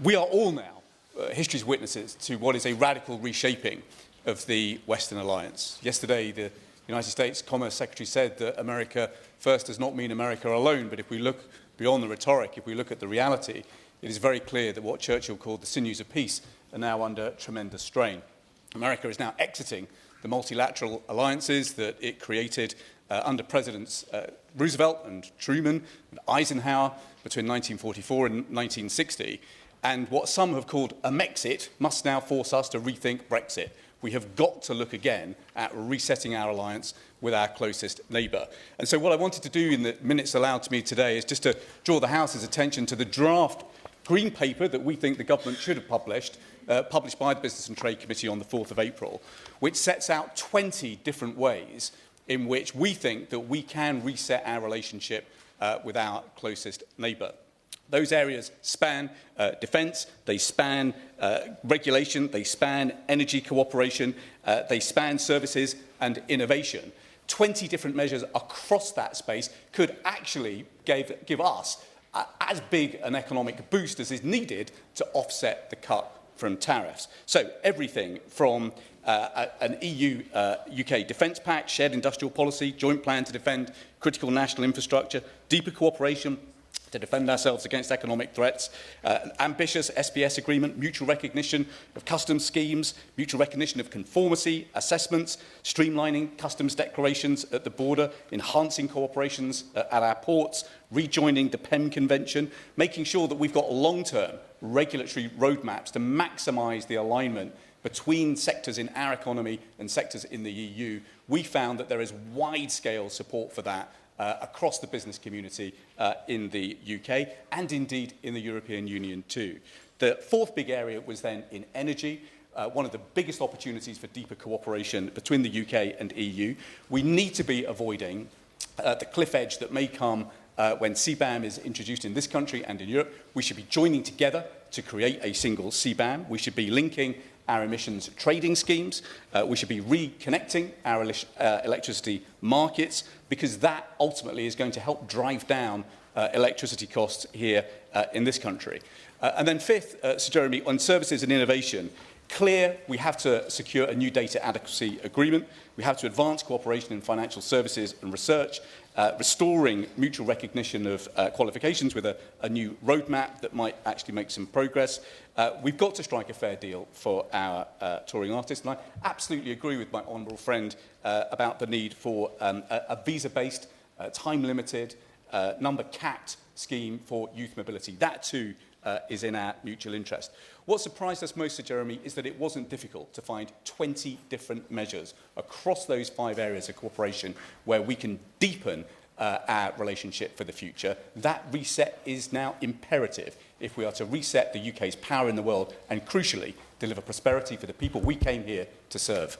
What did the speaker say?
We are all now history's witnesses to what is a radical reshaping of the Western alliance. Yesterday, the United States Commerce Secretary said that America first does not mean America alone, but if we look beyond the rhetoric, if we look at the reality, it is very clear that what Churchill called the sinews of peace are now under tremendous strain. America is now exiting the multilateral alliances that it created under Presidents Roosevelt and Truman and Eisenhower between 1944 and 1960. And what some have called AmExit must now force us to rethink Brexit. We have got to look again at resetting our alliance with our closest neighbour. And so what I wanted to do in the minutes allowed to me today is just to draw the House's attention to the draft Green Paper that we think the government should have published by the Business and Trade Committee on the 4th of April, which sets out 20 different ways in which we think that we can reset our relationship with our closest neighbour. Those areas span defence, they span regulation, they span energy cooperation, they span services and innovation. 20 different measures across that space could actually give us as big an economic boost as is needed to offset the cut from tariffs. So everything from an EU-UK defence pact, shared industrial policy, joint plan to defend critical national infrastructure, deeper cooperation to defend ourselves against economic threats, an ambitious SPS agreement, mutual recognition of customs schemes, mutual recognition of conformity, assessments, streamlining customs declarations at the border, enhancing cooperations at our ports, rejoining the PEM Convention, making sure that we've got long-term regulatory roadmaps to maximise the alignment between sectors in our economy and sectors in the EU. We found that there is wide-scale support for that across the business community in the UK and indeed in the European Union too. The fourth big area was then in energy, one of the biggest opportunities for deeper cooperation between the UK and EU. We need to be avoiding the cliff edge that may come when CBAM is introduced in this country and in Europe. We should be joining together to create a single CBAM. We should be linking our emissions trading schemes. We should be reconnecting our electricity markets, because that ultimately is going to help drive down electricity costs here in this country. And then fifth, Sir Jeremy, on services and innovation, clear we have to secure a new data adequacy agreement. We have to advance cooperation in financial services and research, restoring mutual recognition of qualifications with a new roadmap that might actually make some progress. We've got to strike a fair deal for our touring artists, and I absolutely agree with my honourable friend about the need for a visa-based, time-limited, number-capped scheme for youth mobility. That too is in our mutual interest. What surprised us most, Sir Jeremy, is that it wasn't difficult to find 20 different measures across those 5 areas of cooperation where we can deepen our relationship for the future. That reset is now imperative if we are to reset the UK's power in the world and, crucially, deliver prosperity for the people we came here to serve.